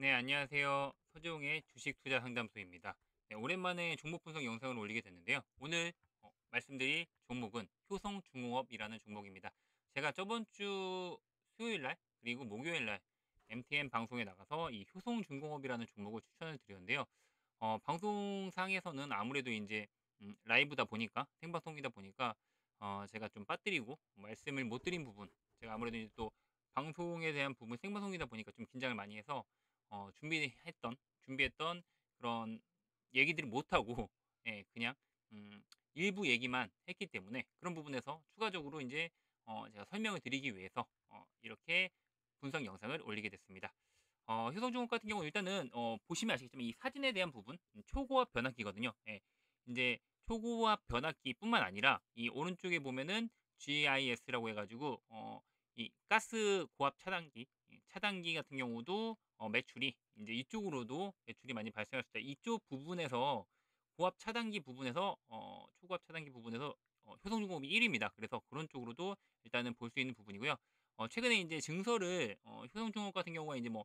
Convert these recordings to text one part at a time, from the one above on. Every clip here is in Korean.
네, 안녕하세요. 서재용의 주식 투자 상담소입니다. 네, 오랜만에 종목 분석 영상을 올리게 됐는데요. 오늘 말씀드릴 종목은 효성중공업이라는 종목입니다. 제가 저번 주 수요일 날 그리고 목요일 날 MTN 방송에 나가서 이 효성중공업이라는 종목을 추천을 드렸는데요. 방송상에서는 아무래도 이제 라이브다 보니까 생방송이다 보니까 제가 좀 빠뜨리고 말씀을 못 드린 부분, 제가 아무래도 이제 또 방송에 대한 부분 생방송이다 보니까 좀 긴장을 많이 해서 준비했던 그런 얘기들을 못 하고 예, 그냥 일부 얘기만 했기 때문에 그런 부분에서 추가적으로 이제 제가 설명을 드리기 위해서 이렇게 분석 영상을 올리게 됐습니다. 효성중공업 같은 경우는 일단은 보시면 아시겠지만 이 사진에 대한 부분, 초고압 변압기거든요. 예. 인제 초고압 변압기뿐만 아니라 이 오른쪽에 보면은 GIS라고 해 가지고 이 가스 고압 차단기, 차단기 같은 경우도 매출이 인제 이쪽으로도 매출이 많이 발생할 수 있다. 이쪽 부분에서 고압 차단기 부분에서 초고압 차단기 부분에서 효성중공업이 1 위입니다. 그래서 그런 쪽으로도 일단은 볼 수 있는 부분이고요. 최근에 인제 증설을 효성중공업 같은 경우가 인제 뭐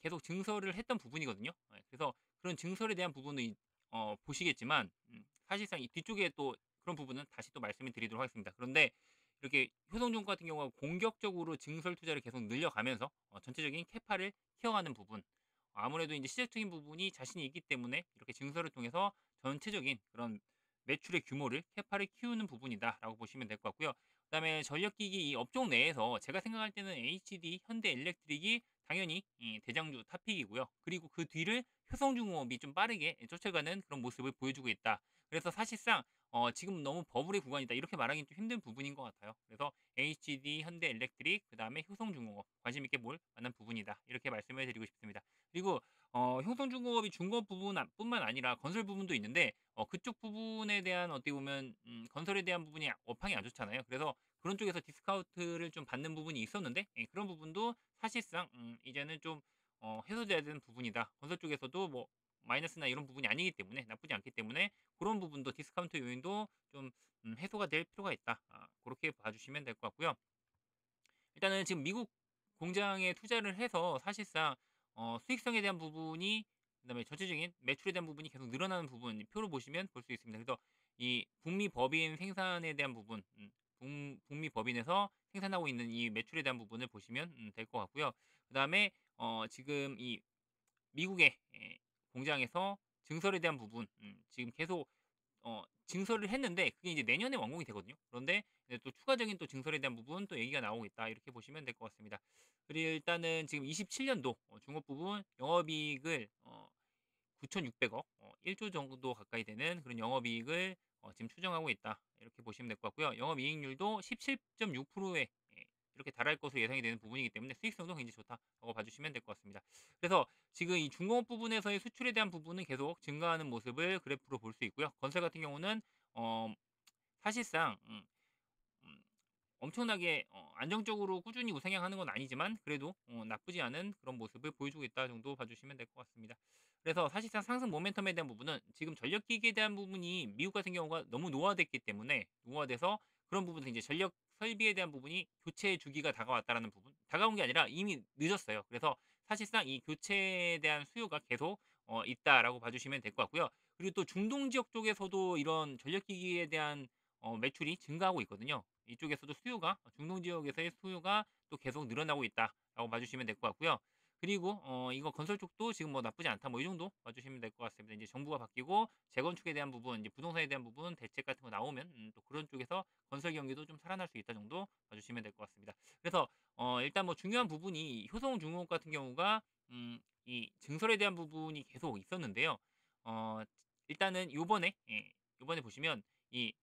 계속 증설을 했던 부분이거든요. 예, 그래서 그런 증설에 대한 부분은 보시겠지만 사실상 이 뒤쪽에 또 그런 부분은 다시 또 말씀을 드리도록 하겠습니다. 그런데 이렇게 효성종 같은 경우가 공격적으로 증설 투자를 계속 늘려가면서 전체적인 캐파를 키워가는 부분, 아무래도 이제 시장적인 부분이 자신이 있기 때문에 이렇게 증설을 통해서 전체적인 그런 매출의 규모를 캐파를 키우는 부분이다라고 보시면 될 것 같고요. 그다음에 전력기기 이 업종 내에서 제가 생각할 때는 HD, 현대엘렉트릭이 당연히 이 대장주 탑픽이고요. 그리고 그 뒤를 효성중공업이 좀 빠르게 쫓아가는 그런 모습을 보여주고 있다. 그래서 사실상 지금 너무 버블의 구간이다 이렇게 말하기는 좀 힘든 부분인 것 같아요. 그래서 HD, 현대엘렉트릭, 그다음에 효성중공업 관심 있게 볼 만한 부분이다. 이렇게 말씀을 드리고 싶습니다. 그리고 효성중공업이 중공업 부분 뿐만 아니라 건설 부분도 있는데 그쪽 부분에 대한 어떻게 보면 건설에 대한 부분이 업황이 안 좋잖아요. 그래서 그런 쪽에서 디스카운트를 좀 받는 부분이 있었는데 예, 그런 부분도 사실상 이제는 좀 해소돼야 되는 부분이다. 건설 쪽에서도 뭐 마이너스나 이런 부분이 아니기 때문에 나쁘지 않기 때문에 그런 부분도 디스카운트 요인도 좀 해소가 될 필요가 있다. 그렇게 봐 주시면 될 것 같고요. 일단은 지금 미국 공장에 투자를 해서 사실상 수익성에 대한 부분이, 그다음에 전체적인 매출에 대한 부분이 계속 늘어나는 부분 이 표를 보시면 볼 수 있습니다. 그래서 이 북미 법인 생산에 대한 부분, 북미 법인에서 생산하고 있는 이 매출에 대한 부분을 보시면 될 것 같고요. 그다음에 지금 이 미국의 공장에서 증설에 대한 부분, 지금 계속 증설을 했는데 그게 이제 내년에 완공이 되거든요. 그런데 이제 또 추가적인 또 증설에 대한 부분 또 얘기가 나오고 있다. 이렇게 보시면 될 것 같습니다. 그리고 일단은 지금 27 년도 중업 부분 영업이익을 9,600억, 1조 정도 가까이 되는 그런 영업이익을 지금 추정하고 있다. 이렇게 보시면 될 것 같고요. 영업이익률도 17.6%에 이렇게 달할 것으로 예상이 되는 부분이기 때문에 수익성도 굉장히 좋다라고 봐주시면 될 것 같습니다. 그래서 지금 이 중공업 부분에서의 수출에 대한 부분은 계속 증가하는 모습을 그래프로 볼 수 있고요. 건설 같은 경우는 어, 사실상 음, 엄청나게 안정적으로 꾸준히 우상향하는 건 아니지만 그래도 나쁘지 않은 그런 모습을 보여주고 있다 정도 봐주시면 될 것 같습니다. 그래서 사실상 상승 모멘텀에 대한 부분은 지금 전력기기에 대한 부분이 미국 같은 경우가 너무 노화됐기 때문에 노화돼서 그런 부분에서 이제 전력 설비에 대한 부분이 교체 주기가 다가왔다라는 부분, 다가온 게 아니라 이미 늦었어요. 그래서 사실상 이 교체에 대한 수요가 계속 있다라고 봐주시면 될 것 같고요. 그리고 또 중동 지역 쪽에서도 이런 전력기기에 대한 매출이 증가하고 있거든요. 이쪽에서도 수요가 중동 지역에서의 수요가 또 계속 늘어나고 있다라고 봐 주시면 될 것 같고요. 그리고 이거 건설 쪽도 지금 뭐 나쁘지 않다 뭐 이 정도 봐 주시면 될 것 같습니다. 이제 정부가 바뀌고 재건축에 대한 부분, 이제 부동산에 대한 부분 대책 같은 거 나오면 또 그런 쪽에서 건설 경기도 좀 살아날 수 있다 정도 봐 주시면 될 것 같습니다. 그래서 일단 뭐 중요한 부분이 효성중공업 같은 경우가 이 증설에 대한 부분이 계속 있었는데요. 어 일단은 요번에 보시면 이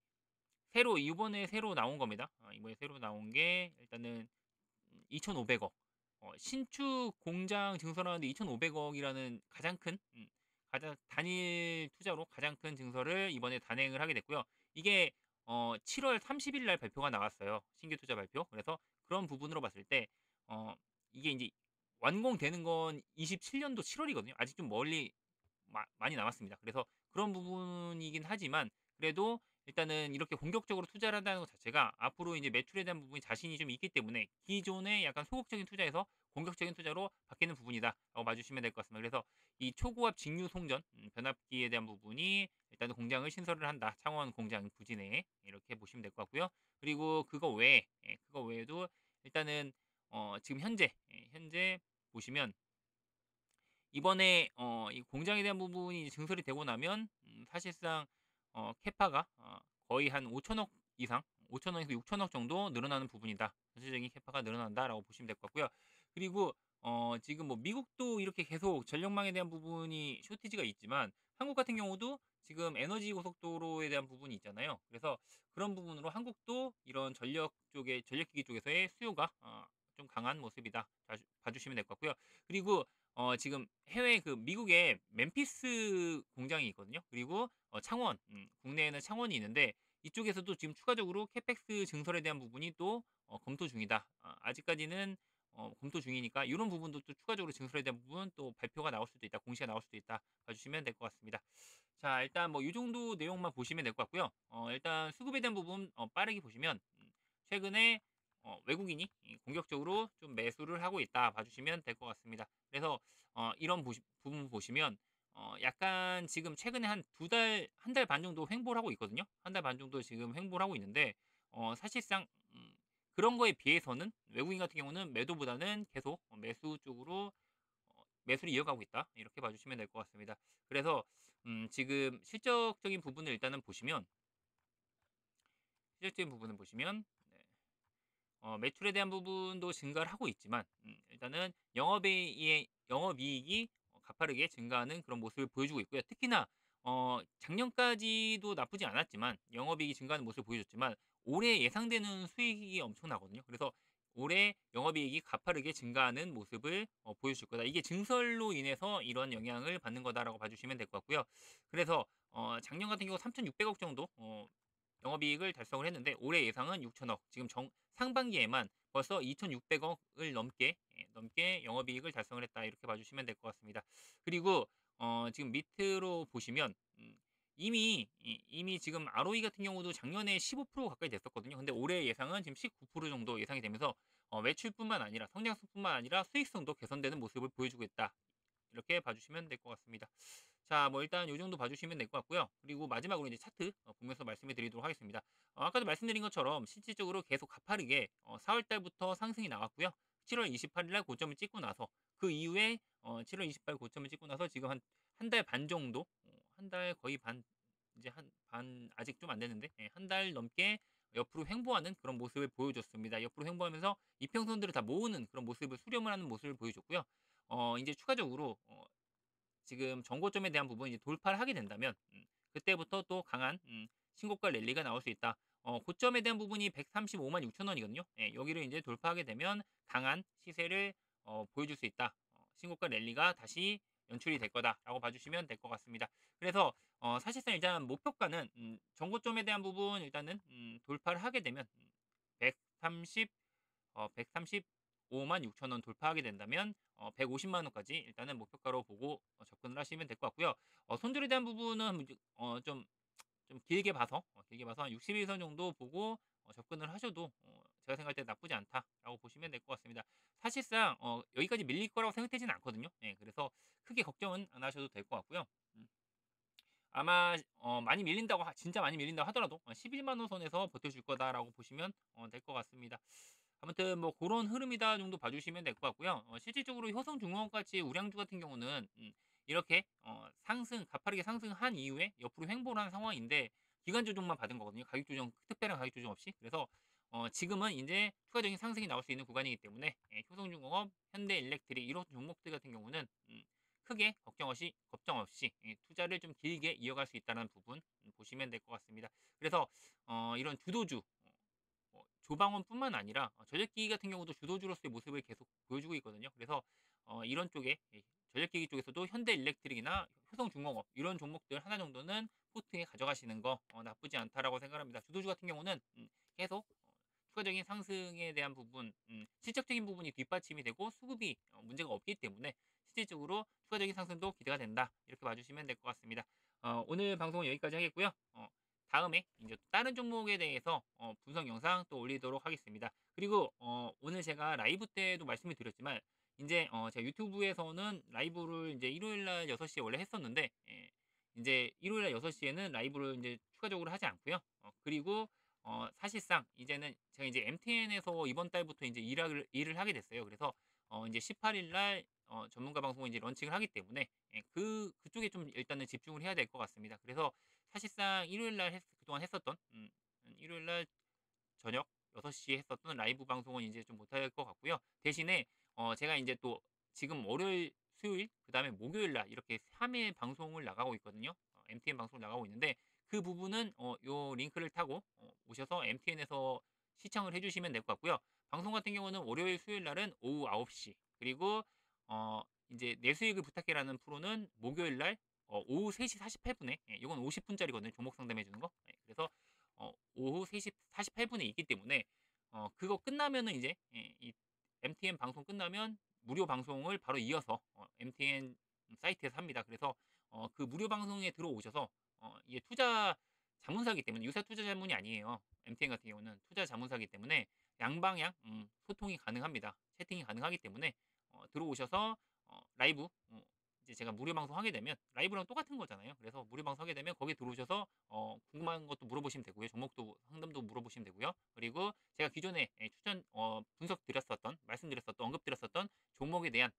이번에 새로 나온 겁니다. 이번에 새로 나온 게 일단은 2,500억. 신축 공장 증설하는데 2,500억 이라는 가장 큰 가장 단일 투자로 가장 큰 증설을 이번에 단행을 하게 됐고요. 이게 7월 30일 날 발표가 나왔어요, 신규 투자 발표. 그래서 그런 부분으로 봤을 때 어 이게 인제 완공되는 건 27 년도 7 월이거든요. 아직 좀 멀리 많이 남았습니다. 그래서 그런 부분이긴 하지만 그래도 일단은 이렇게 공격적으로 투자를 한다는 것 자체가 앞으로 이제 매출에 대한 부분이 자신이 좀 있기 때문에 기존의 약간 소극적인 투자에서 공격적인 투자로 바뀌는 부분이다라고 봐주시면 될 것 같습니다. 그래서 이 초고압 직류 송전 변압기에 대한 부분이 일단은 공장을 신설을 한다. 창원 공장 부지 내에 이렇게 보시면 될 것 같고요. 그리고 그거 외에 그거 외에도 일단은 지금 현재 보시면 이번에 이 공장에 대한 부분이 이제 증설이 되고 나면 사실상 캐파가 거의 한 5천억 이상, 5천억에서 6천억 정도 늘어나는 부분이다. 전체적인 캐파가 늘어난다라고 보시면 될 것 같고요. 그리고 지금 뭐 미국도 이렇게 계속 전력망에 대한 부분이 쇼티지가 있지만 한국 같은 경우도 지금 에너지 고속도로에 대한 부분이 있잖아요. 그래서 그런 부분으로 한국도 이런 전력기기 쪽에서의 수요가 좀 강한 모습이다. 봐주시면 될 것 같고요. 그리고 지금 해외 그 미국에 멤피스 공장이 있거든요. 그리고 창원, 국내에는 창원이 있는데 이쪽에서도 지금 추가적으로 캐펙스 증설에 대한 부분이 또 검토 중이다. 아직까지는 검토 중이니까 이런 부분도 또 추가적으로 증설에 대한 부분 또 발표가 나올 수도 있다. 공시가 나올 수도 있다. 봐주시면 될 것 같습니다. 자, 일단 뭐 이 정도 내용만 보시면 될 것 같고요. 일단 수급에 대한 부분 빠르게 보시면 최근에 외국인이 공격적으로 좀 매수를 하고 있다 봐주시면 될 것 같습니다. 그래서 이런 부분 보시면 약간 지금 최근에 한 두 달, 한 달 반 정도 횡보를 하고 있거든요. 한 달 반 정도 지금 횡보를 하고 있는데 사실상 그런 거에 비해서는 외국인 같은 경우는 매도보다는 계속 매수 쪽으로 매수를 이어가고 있다. 이렇게 봐주시면 될 것 같습니다. 그래서 지금 실적적인 부분을 일단은 보시면 실적적인 부분을 보시면 네. 매출에 대한 부분도 증가를 하고 있지만 일단은 영업이익이 가파르게 증가하는 그런 모습을 보여주고 있고요. 특히나 작년까지도 나쁘지 않았지만 영업이익이 증가하는 모습을 보여줬지만 올해 예상되는 수익이 엄청나거든요. 그래서 올해 영업이익이 가파르게 증가하는 모습을 보여줄 거다. 이게 증설로 인해서 이런 영향을 받는 거다라고 봐주시면 될 것 같고요. 그래서 작년 같은 경우 3,600억 정도 영업이익을 달성을 했는데 올해 예상은 6천억. 지금 상반기에만 벌써 2,600억을 넘게 영업이익을 달성을 했다. 이렇게 봐주시면 될 것 같습니다. 그리고 지금 밑으로 보시면 이미 지금 ROE 같은 경우도 작년에 15% 가까이 됐었거든요. 근데 올해 예상은 지금 19% 정도 예상이 되면서 매출뿐만 아니라 성장성뿐만 아니라 수익성도 개선되는 모습을 보여주고 있다. 이렇게 봐주시면 될 것 같습니다. 자, 뭐 일단 요 정도 봐주시면 될 것 같고요. 그리고 마지막으로 이제 차트 보면서 말씀해 드리도록 하겠습니다. 아까도 말씀드린 것처럼 실질적으로 계속 가파르게 4월 달부터 상승이 나왔고요. 7월 28일 날 고점을 찍고 나서 그 이후에 7월 28일 고점을 찍고 나서 지금 한 달 반 정도, 한 달 거의 반, 이제 한 반 아직 좀 안 됐는데 한 달 넘게 옆으로 횡보하는 그런 모습을 보여줬습니다. 옆으로 횡보하면서 이평선들을 다 모으는 그런 모습을 수렴을 하는 모습을 보여줬고요. 이제 추가적으로 지금 정고점에 대한 부분이 이제 돌파를 하게 된다면 그때부터 또 강한 신고가 랠리가 나올 수 있다. 고점에 대한 부분이 135만 6천 원이거든요. 예, 여기를 이제 돌파하게 되면 강한 시세를 보여줄 수 있다. 신고가 랠리가 다시 연출이 될 거다라고 봐주시면 될 것 같습니다. 그래서 사실상 일단 목표가는 정고점에 대한 부분 일단은 돌파를 하게 되면 130 135만 6천 원 돌파하게 된다면 150만 원까지 일단은 목표가로 보고 접근을 하시면 될 것 같고요. 손절에 대한 부분은 좀 길게 봐서 한 61선 정도 보고 접근을 하셔도 제가 생각할 때 나쁘지 않다라고 보시면 될 것 같습니다. 사실상 여기까지 밀릴 거라고 생각되지는 않거든요. 예, 그래서 크게 걱정은 안 하셔도 될 것 같고요. 아마 많이 밀린다고 진짜 많이 밀린다고 하더라도 11만 원 선에서 버텨줄 거다라고 보시면 될 것 같습니다. 아무튼 뭐 그런 흐름이다 정도 봐주시면 될 것 같고요. 실질적으로 효성중공업같이 우량주 같은 경우는 이렇게 가파르게 상승한 이후에 옆으로 횡보를 한 상황인데 기간 조정만 받은 거거든요. 가격 조정 특별한 가격 조정 없이. 그래서 지금은 이제 추가적인 상승이 나올 수 있는 구간이기 때문에 효성중공업, 현대일렉트릭 이런 종목들 같은 경우는 크게 걱정 없이 투자를 좀 길게 이어갈 수 있다는 부분 보시면 될 것 같습니다. 그래서 이런 주도주 조방원뿐만 아니라 전력기기 같은 경우도 주도주로서의 모습을 계속 보여주고 있거든요. 그래서 이런 쪽에 전력기기 쪽에서도 현대일렉트릭이나 효성중공업 이런 종목들 하나 정도는 포트에 가져가시는 거 나쁘지 않다라고 생각합니다. 주도주 같은 경우는 계속 추가적인 상승에 대한 부분, 실적적인 부분이 뒷받침이 되고 수급이 문제가 없기 때문에 실질적으로 추가적인 상승도 기대가 된다. 이렇게 봐주시면 될 것 같습니다. 오늘 방송은 여기까지 하겠고요. 다음에 인제 다른 종목에 대해서 분석 영상 또 올리도록 하겠습니다. 그리고 오늘 제가 라이브 때도 말씀을 드렸지만 인제 제가 유튜브에서는 라이브를 인제 일요일 날 6 시에 원래 했었는데, 인제 일요일 날 6 시에는 라이브를 인제 추가적으로 하지 않고요. 그리고 사실상 이제는 제가 이제 MTN에서 이번 달부터 인제 일을 하게 됐어요. 그래서 인제 18일 날 전문가 방송을 인제 런칭을 하기 때문에, 그쪽에 좀 일단은 집중을 해야 될 것 같습니다. 그래서 사실상 일요일 날 그동안 했었던 일요일 날 저녁 6 시에 했었던 라이브 방송은 이제 좀 못할 것 같고요. 대신에 제가 인제 또 지금 월요일, 수요일 그다음에 목요일 날 이렇게 3회 방송을 나가고 있거든요. MTN 방송을 나가고 있는데, 그 부분은 요 링크를 타고 오셔서 MTN에서 시청을 해 주시면 될 것 같고요. 방송 같은 경우는 월요일, 수요일 날은 오후 9 시, 그리고 인제 "내 수익을 부탁해"라는 프로는 목요일 날 오후 3시 48 분에, 요건 50 분짜리거든요, 종목 상담해 주는 거. 그래서 오후 3시 48 분에 있기 때문에 그거 끝나면은 이제, 이 MTN 방송 끝나면 무료 방송을 바로 이어서 MTN 사이트에서 합니다. 그래서 그 무료 방송에 들어오셔서 이게 투자 자문사이기 때문에, 유사 투자 자문이 아니에요. MTN 같은 경우는 투자 자문사이기 때문에 양방향 소통이 가능합니다. 채팅이 가능하기 때문에 들어오셔서 라이브, 이제 제가 무료 방송하게 되면 라이브랑 똑같은 거잖아요. 그래서 무료 방송하게 되면 거기 들어오셔서 궁금한 것도 물어보시면 되고요. 종목도 상담도 물어보시면 되고요. 그리고 제가 기존에 추천 분석 드렸었던, 말씀드렸었던, 언급 드렸었던 종목에 대한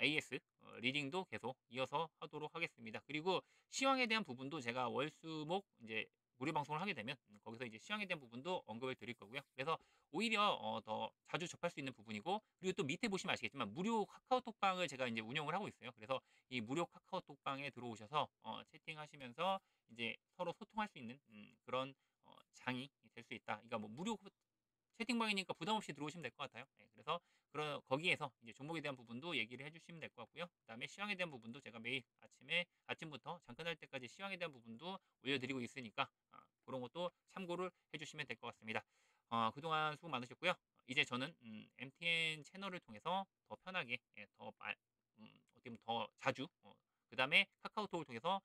AS 리딩도 계속 이어서 하도록 하겠습니다. 그리고 시황에 대한 부분도 제가 월, 수, 목 인제 무료 방송을 하게 되면 거기서 이제 시황에 대한 부분도 언급을 드릴 거고요. 그래서 오히려 더 자주 접할 수 있는 부분이고, 그리고 또 밑에 보시면 아시겠지만 무료 카카오톡방을 제가 인제 운영을 하고 있어요. 그래서 이 무료 카카오톡방에 들어오셔서 채팅하시면서 인제 서로 소통할 수 있는 그런 장이 될 수 있다. 그러니까 뭐 무료 채팅방이니까 부담 없이 들어오시면 될 것 같아요. 그래서 거기에서 이제 종목에 대한 부분도 얘기를 해 주시면 될 것 같고요. 그다음에 시황에 대한 부분도 제가 매일 아침부터 잠깐할 때까지 시황에 대한 부분도 올려드리고 있으니까 그런 것도 참고를 해 주시면 될 것 같습니다. 그동안 수고 많으셨고요. 이제 저는 MTN 채널을 통해서 더 편하게, 어떻게 보면 더 자주, 그다음에 카카오톡을 통해서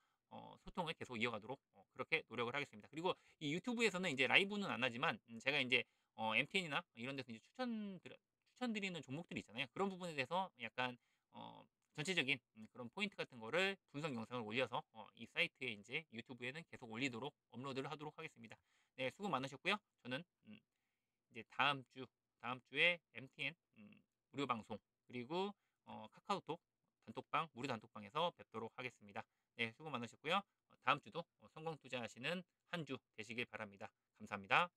소통을 계속 이어가도록 그렇게 노력을 하겠습니다. 그리고 이 유튜브에서는 이제 라이브는 안 하지만 제가 인제 MTN이나 이런 데서 이제 추천드리는 종목들이 있잖아요. 그런 부분에 대해서 약간 어 전체적인 그런 포인트 같은 거를 분석 영상을 올려서 이 사이트에 인제 유튜브에는 계속 올리도록 업로드를 하도록 하겠습니다. 네, 수고 많으셨고요. 저는 이제 다음 주에 MTN 무료 방송, 그리고 카카오톡 단톡방, 무료 단톡방에서 뵙도록 하겠습니다. 네, 수고 많으셨고요. 다음 주도 성공 투자하시는 한 주 되시길 바랍니다. 감사합니다.